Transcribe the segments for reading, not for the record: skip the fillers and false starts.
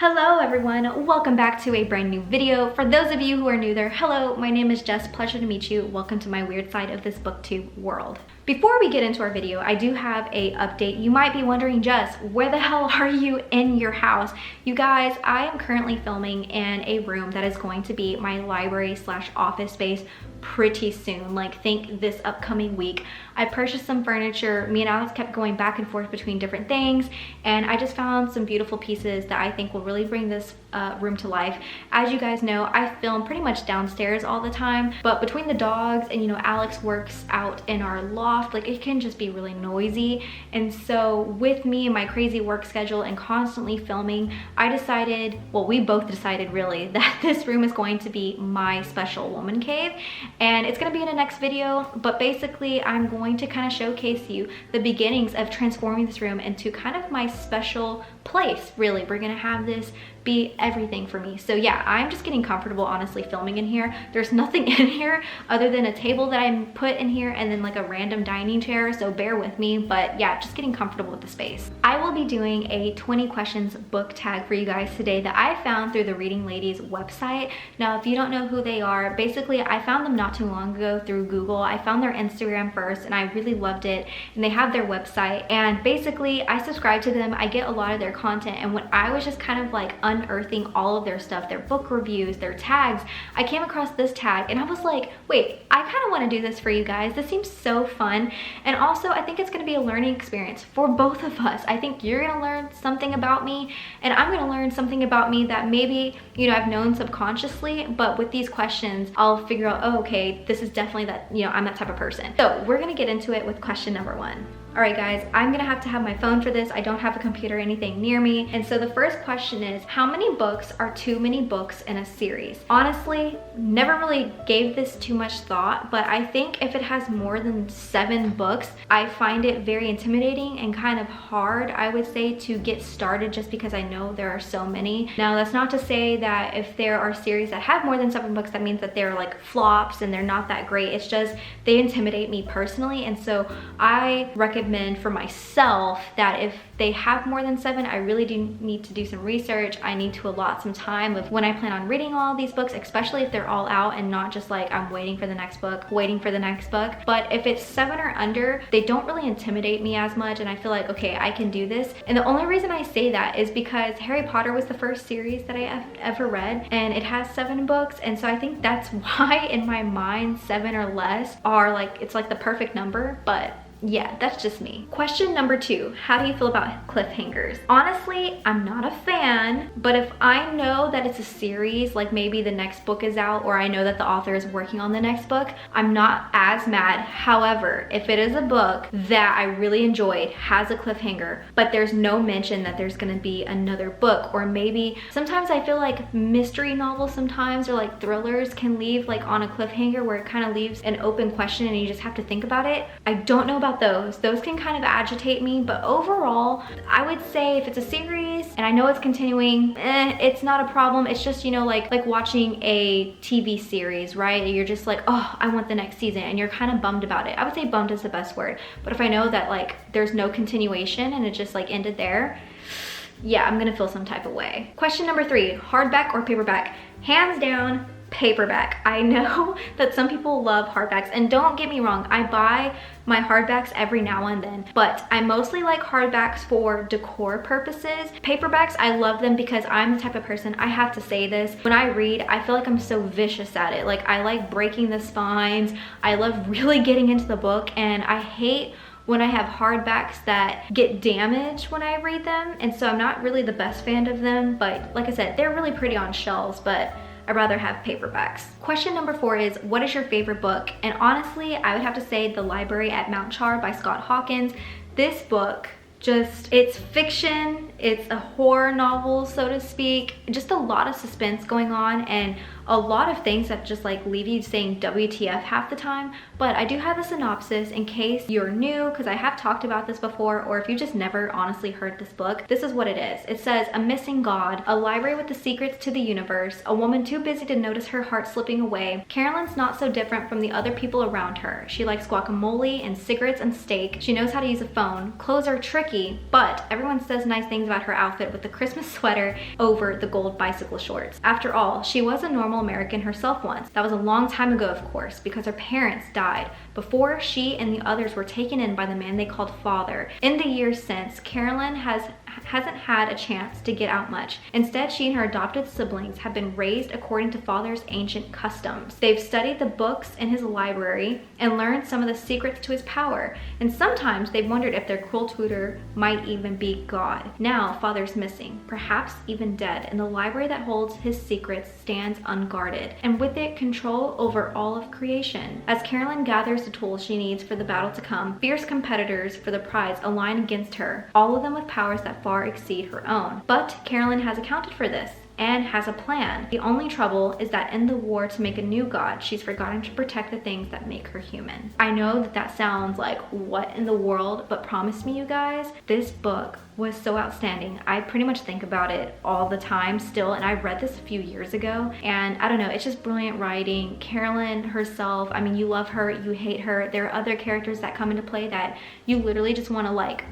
Hello everyone, welcome back to a brand new video. For those of you who are new there, hello, my name is Jess, pleasure to meet you. Welcome to my weird side of this booktube world. Before we get into our video, I do have a update. You might be wondering, Jess, where the hell are you in your house? You guys, I am currently filming in a room that is going to be my library slash office space pretty soon. Like, think this upcoming week. I purchased some furniture. Me and Alex kept going back and forth between different things, and I just found some beautiful pieces that I think will really bring this room to life. As you guys know, I film pretty much downstairs all the time, but between the dogs and, you know, Alex works out in our loft, like it can just be really noisy. And so with me and my crazy work schedule and constantly filming, I decided, well, we both decided really, that this room is going to be my special woman cave. And it's gonna be in the next video, but basically I'm going to kind of showcase you the beginnings of transforming this room into kind of my special place, really. We're gonna have this be everything for me. So yeah, I'm just getting comfortable honestly filming in here. There's nothing in here other than a table that I put in here and then like a random dining chair, so bear with me. But yeah, just getting comfortable with the space. I will be doing a 20 questions book tag for you guys today that I found through the Reading Ladies website. Now, if you don't know who they are, basically I found them not too long ago through Google. I found their Instagram first and I really loved it, and they have their website, and basically I subscribe to them. I get a lot of their content, and when I was just kind of like unearthing all of their stuff, their book reviews, their tags, I came across this tag and I was like, wait, I kind of want to do this for you guys. This seems so fun. And also I think it's going to be a learning experience for both of us. I think you're going to learn something about me, and I'm going to learn something about me that maybe, you know, I've known subconsciously, but with these questions I'll figure out, oh, okay, this is definitely that, you know, I'm that type of person. So we're going to get into it with question number one. All right guys, I'm gonna have to have my phone for this. I don't have a computer or anything near me. And so the first question is, how many books are too many books in a series? Honestly, never really gave this too much thought, but I think if it has more than 7 books, I find it very intimidating and kind of hard, I would say, to get started, just because I know there are so many. Now, that's not to say that if there are series that have more than 7 books, that means that they're like flops and they're not that great. It's just they intimidate me personally, and so I recommend for myself that if they have more than 7, I really do need to do some research. I need to allot some time of when I plan on reading all these books, especially if they're all out and not just like I'm waiting for the next book. But if it's 7 or under, they don't really intimidate me as much, and I feel like, okay, I can do this. And the only reason I say that is because Harry Potter was the first series that I ever read, and it has 7 books, and so I think that's why in my mind 7 or less are like, it's like the perfect number. But yeah, that's just me. Question number 2, how do you feel about cliffhangers? Honestly, I'm not a fan, but if I know that it's a series, like maybe the next book is out, or I know that the author is working on the next book, I'm not as mad. However, if it is a book that I really enjoyed, has a cliffhanger, but there's no mention that there's gonna be another book, or maybe sometimes I feel like mystery novels sometimes, or like thrillers, can leave like on a cliffhanger where it kind of leaves an open question and you just have to think about it. I don't know about those can kind of agitate me, but overall I would say if it's a series and I know it's continuing, it's not a problem. It's just, you know, like watching a TV series, right? You're just like, oh, I want the next season, and you're kind of bummed about it. I would say bummed is the best word, but if I know that like there's no continuation and it just like ended there, yeah, I'm gonna feel some type of way. Question number 3, hardback or paperback? Hands down, paperback. I know that some people love hardbacks, and don't get me wrong, I buy my hardbacks every now and then, but I mostly like hardbacks for decor purposes. Paperbacks, I love them because I'm the type of person, I have to say this, when I read, I feel like I'm so vicious at it. Like, I like breaking the spines. I love really getting into the book, and I hate when I have hardbacks that get damaged when I read them, and so I'm not really the best fan of them. But like I said, they're really pretty on shelves, but I'd rather have paperbacks. Question number 4 is, what is your favorite book? And honestly, I would have to say The Library at Mount Char by Scott Hawkins. This book, it's fiction, it's a horror novel, so to speak, just a lot of suspense going on, and a lot of things that just like leave you saying WTF half the time. But I do have a synopsis in case you're new, because I have talked about this before, or if you just never honestly heard this book. This is what it is. It says, a missing god, a library with the secrets to the universe, a woman too busy to notice her heart slipping away. Carolyn's not so different from the other people around her. She likes guacamole and cigarettes and steak. She knows how to use a phone. Clothes are tricky, but everyone says nice things about her outfit with the Christmas sweater over the gold bicycle shorts. After all, she was a normal American herself once. That was a long time ago, of course, because her parents died before she and the others were taken in by the man they called father. In the years since, Carolyn hasn't had a chance to get out much. Instead, she and her adopted siblings have been raised according to father's ancient customs. They've studied the books in his library and learned some of the secrets to his power, and sometimes they've wondered if their cruel tutor might even be God. Now, father's missing, perhaps even dead, and the library that holds his secrets stands unguarded, and with it, control over all of creation. As Carolyn gathers the tools she needs for the battle to come, fierce competitors for the prize align against her, all of them with powers that far exceed her own. But Carolyn has accounted for this and has a plan. The only trouble is that in the war to make a new god, she's forgotten to protect the things that make her human. I know that sounds like what in the world, but promise me, you guys, this book was so outstanding. I pretty much think about it all the time still, and I read this a few years ago, and I don't know, it's just brilliant writing. Carolyn herself, I mean, you love her, you hate her. There are other characters that come into play that you literally just want to like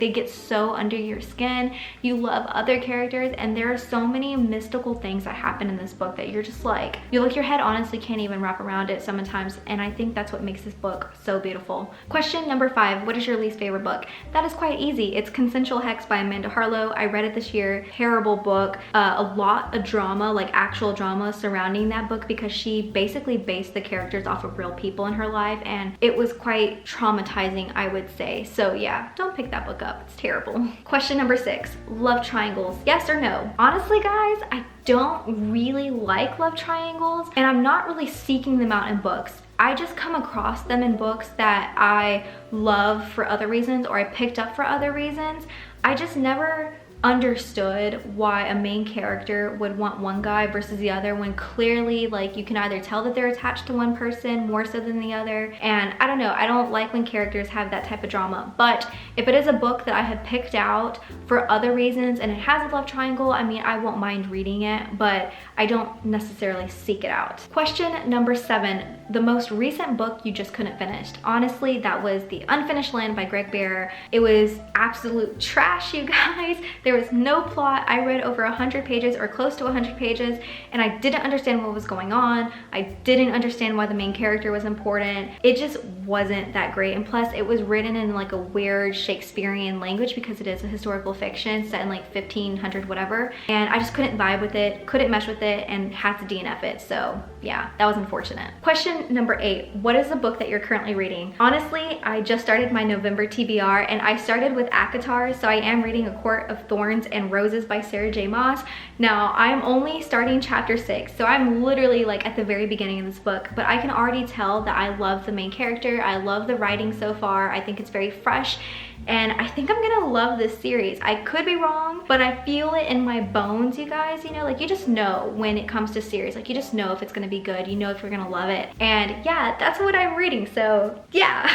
they get so under your skin. You love other characters, and there are so many mystical things that happen in this book that you're just like, your head honestly can't even wrap around it sometimes, and I think that's what makes this book so beautiful. Question number 5, what is your least favorite book? That is quite easy. It's Consensual Hex by Amanda Harlow. I read it this year. Terrible book. A lot of drama, like actual drama surrounding that book, because she basically based the characters off of real people in her life, and it was quite traumatizing, I would say. So yeah, don't pick that book up. It's terrible. Question number 6, love triangles. Yes or no? Honestly, guys, I don't really like love triangles, and I'm not really seeking them out in books. I just come across them in books that I love for other reasons, or I picked up for other reasons. I just never understood why a main character would want one guy versus the other, when clearly, like, you can either tell that they're attached to one person more so than the other. And I don't know, I don't like when characters have that type of drama. But if it is a book that I have picked out for other reasons and it has a love triangle, I mean, I won't mind reading it, but I don't necessarily seek it out. Question number 7, the most recent book you just couldn't finish. Honestly, that was The Unfinished Land by Greg Bear. It was absolute trash, you guys. There was no plot. I read over 100 pages or close to 100 pages, and I didn't understand what was going on. I didn't understand why the main character was important. It just wasn't that great. And plus, it was written in like a weird Shakespearean language, because it is a historical fiction set in like 1500 whatever. And I just couldn't vibe with it, couldn't mesh with it, and had to DNF it. So yeah, that was unfortunate. Question number 8, what is the book that you're currently reading? Honestly, I just started my November TBR, and I started with ACOTAR, so I am reading A Court of Thorns and Roses by Sarah J. Maas. Now, I'm only starting chapter 6, so I'm literally like at the very beginning of this book, but I can already tell that I love the main character. I love the writing so far. I think it's very fresh, and I think I'm gonna love this series. I could be wrong, but I feel it in my bones, you guys. You know, like, you just know when it comes to series, like, you just know if it's gonna be good, you know if you're gonna love it. And yeah, that's what I'm reading, so yeah.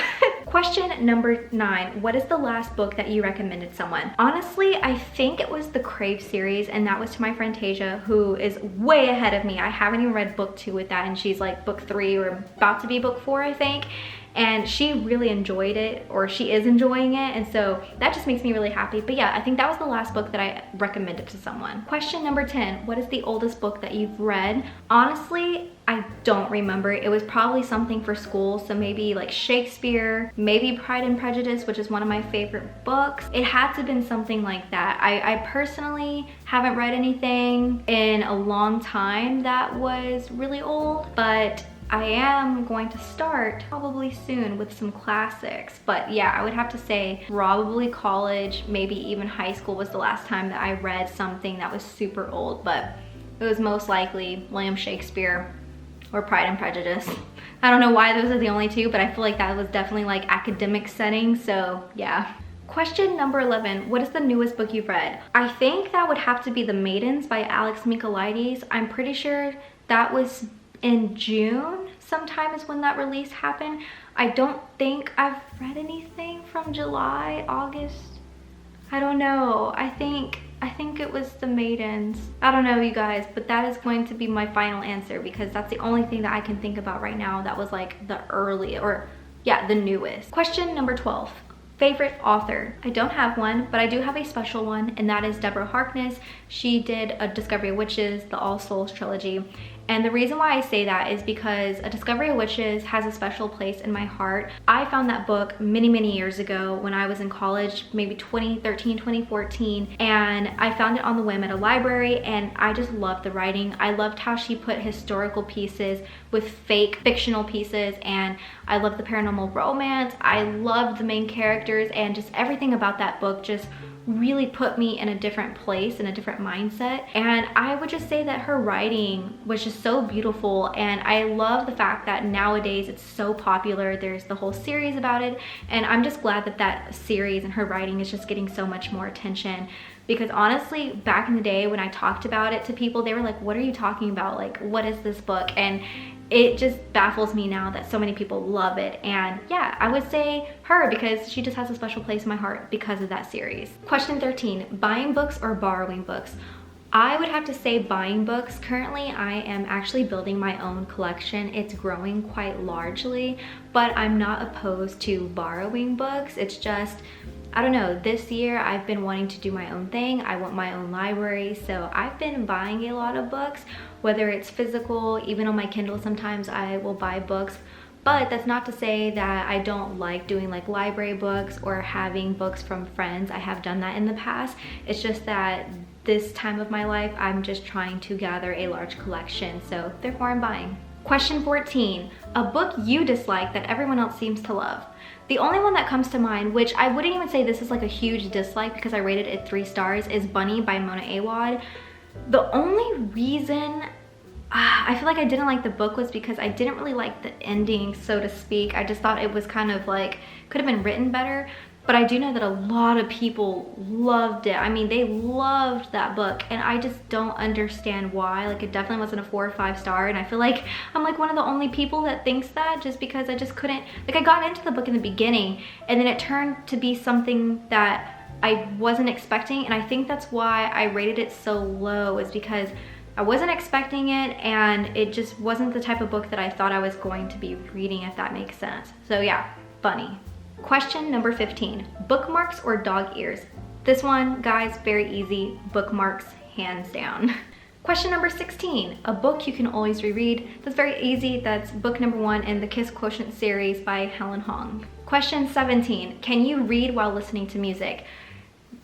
Question number 9, what is the last book that you recommended someone? Honestly, I think it was the Crave series, and that was to my friend Tasia, who is way ahead of me. I haven't even read book 2 with that, and she's like book 3 or about to be book 4, I think. And she really enjoyed it, or she is enjoying it, and so that just makes me really happy. But yeah, I think that was the last book that I recommended to someone. Question number 10, what is the oldest book that you've read? Honestly, I don't remember. It was probably something for school, so maybe like Shakespeare, maybe Pride and Prejudice, which is one of my favorite books. It had to have been something like that. I personally haven't read anything in a long time that was really old, but I am going to start probably soon with some classics. But yeah, I would have to say probably college, maybe even high school was the last time that I read something that was super old, but it was most likely William Shakespeare or Pride and Prejudice. I don't know why those are the only two, but I feel like that was definitely like academic setting, so yeah. Question number 11, what is the newest book you've read? I think that would have to be The Maidens by Alex Michaelides. I'm pretty sure that was in June sometime is when that release happened. I don't think I've read anything from July, August. I don't know. I think it was The Maidens. I don't know, you guys, but that is going to be my final answer, because that's the only thing that I can think about right now that was like the early, or yeah, the newest. Question number 12. Favorite author? I don't have one, but I do have a special one, and that is Deborah Harkness. She did A Discovery of Witches, the All Souls trilogy. And the reason why I say that is because A Discovery of Witches has a special place in my heart. I found that book many years ago when I was in college, maybe 2013, 2014, and I found it on the whim at a library, and I just loved the writing. I loved how she put historical pieces with fake fictional pieces, and I loved the paranormal romance. I loved the main characters, and just everything about that book just really put me in a different place, in a different mindset. And I would just say that her writing was just so beautiful, and I love the fact that nowadays it's so popular. There's the whole series about it, and I'm just glad that that series and her writing is just getting so much more attention. Because honestly, back in the day when I talked about it to people, they were like, what are you talking about? Like, what is this book? And it just baffles me now that so many people love it. And yeah, I would say her, because she just has a special place in my heart because of that series. Question 13, buying books or borrowing books? I would have to say buying books. Currently, I am actually building my own collection. It's growing quite largely, but I'm not opposed to borrowing books. It's just, I don't know, this year I've been wanting to do my own thing. I want my own library, so I've been buying a lot of books, whether it's physical, even on my Kindle sometimes I will buy books. But that's not to say that I don't like doing like library books or having books from friends. I have done that in the past. It's just that this time of my life, I'm just trying to gather a large collection, so therefore I'm buying. Question 14, a book you dislike that everyone else seems to love. The only one that comes to mind, which I wouldn't even say this is like a huge dislike because I rated it 3 stars, is Bunny by Mona Awad. The only reason I feel like I didn't like the book was because I didn't really like the ending, so to speak. I just thought it was kind of like, could have been written better. But I do know that a lot of people loved it. I mean, they loved that book, and I just don't understand why. Like, it definitely wasn't a 4 or 5 star, and I feel like I'm like one of the only people that thinks that, just because I just couldn't, like, I got into the book in the beginning, and then it turned to be something that I wasn't expecting, and I think that's why I rated it so low, is because I wasn't expecting it, and it just wasn't the type of book that I thought I was going to be reading, if that makes sense. So yeah, Bunny. Question number 15, bookmarks or dog ears? This one, guys, very easy. Bookmarks, hands down. Question number 16, a book you can always reread. That's very easy. That's book number 1 in the Kiss Quotient series by Helen Hong. Question 17, can you read while listening to music?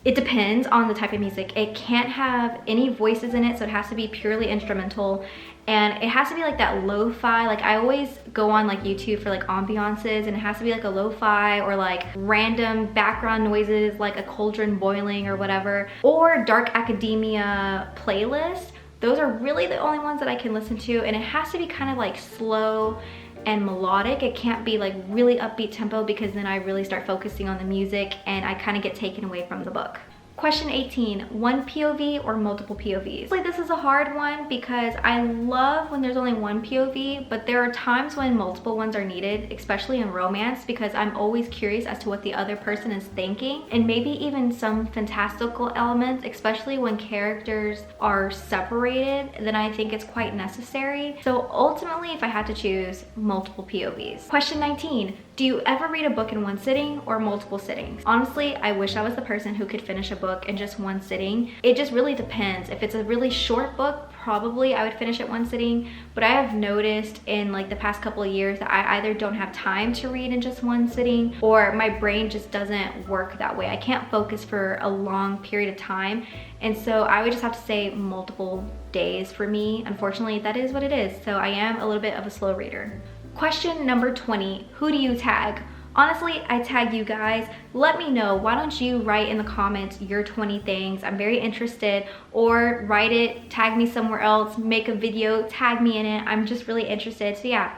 It depends on the type of music. It can't have any voices in it, so it has to be purely instrumental. And it has to be like that lo-fi. Like, I always go on like YouTube for like ambiances, and it has to be like a lo-fi or like random background noises, like a cauldron boiling or whatever, or dark academia playlist. Those are really the only ones that I can listen to, and it has to be kind of like slow and melodic. It can't be like really upbeat tempo, because then I really start focusing on the music and I kind of get taken away from the book. Question 18, one POV or multiple POVs? Like, this is a hard one because I love when there's only one POV, but there are times when multiple ones are needed, especially in romance, because I'm always curious as to what the other person is thinking, and maybe even some fantastical elements, especially when characters are separated, then I think it's quite necessary. So ultimately, if I had to choose, multiple POVs. Question 19, do you ever read a book in one sitting or multiple sittings? Honestly, I wish I was the person who could finish a book in just one sitting. It just really depends. If it's a really short book, probably I would finish it one sitting, but I have noticed in like the past couple of years that I either don't have time to read in just one sitting, or my brain just doesn't work that way. I can't focus for a long period of time, and so I would just have to say multiple days for me. Unfortunately, that is what it is, so I am a little bit of a slow reader. Question number 20, who do you tag? Honestly, I tag you guys. Let me know. Why don't you write in the comments your 20 things? I'm very interested. Or write it, tag me somewhere else, make a video, tag me in it. I'm just really interested. So yeah,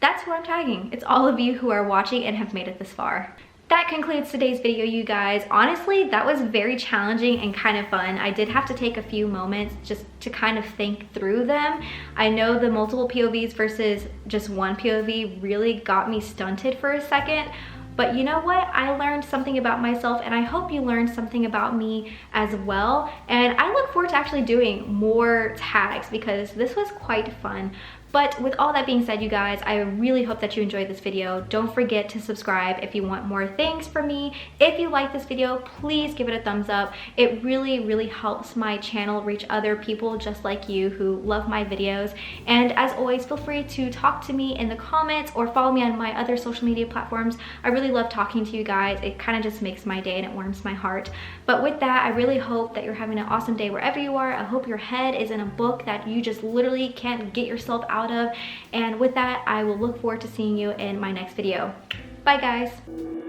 that's who I'm tagging. It's all of you who are watching and have made it this far. That concludes today's video, you guys. Honestly, that was very challenging and kind of fun. I did have to take a few moments just to kind of think through them. I know the multiple POVs versus just one POV really got me stunted for a second, but you know what? I learned something about myself, and I hope you learned something about me as well. And I look forward to actually doing more tags because this was quite fun. But with all that being said, you guys, I really hope that you enjoyed this video. Don't forget to subscribe if you want more things from me. If you like this video, please give it a thumbs up. It really helps my channel reach other people just like you who love my videos. And as always, feel free to talk to me in the comments or follow me on my other social media platforms. I really love talking to you guys. It kind of just makes my day and it warms my heart. But with that, I really hope that you're having an awesome day wherever you are. I hope your head is in a book that you just literally can't get yourself out of. And with that, I will look forward to seeing you in my next video. Bye guys.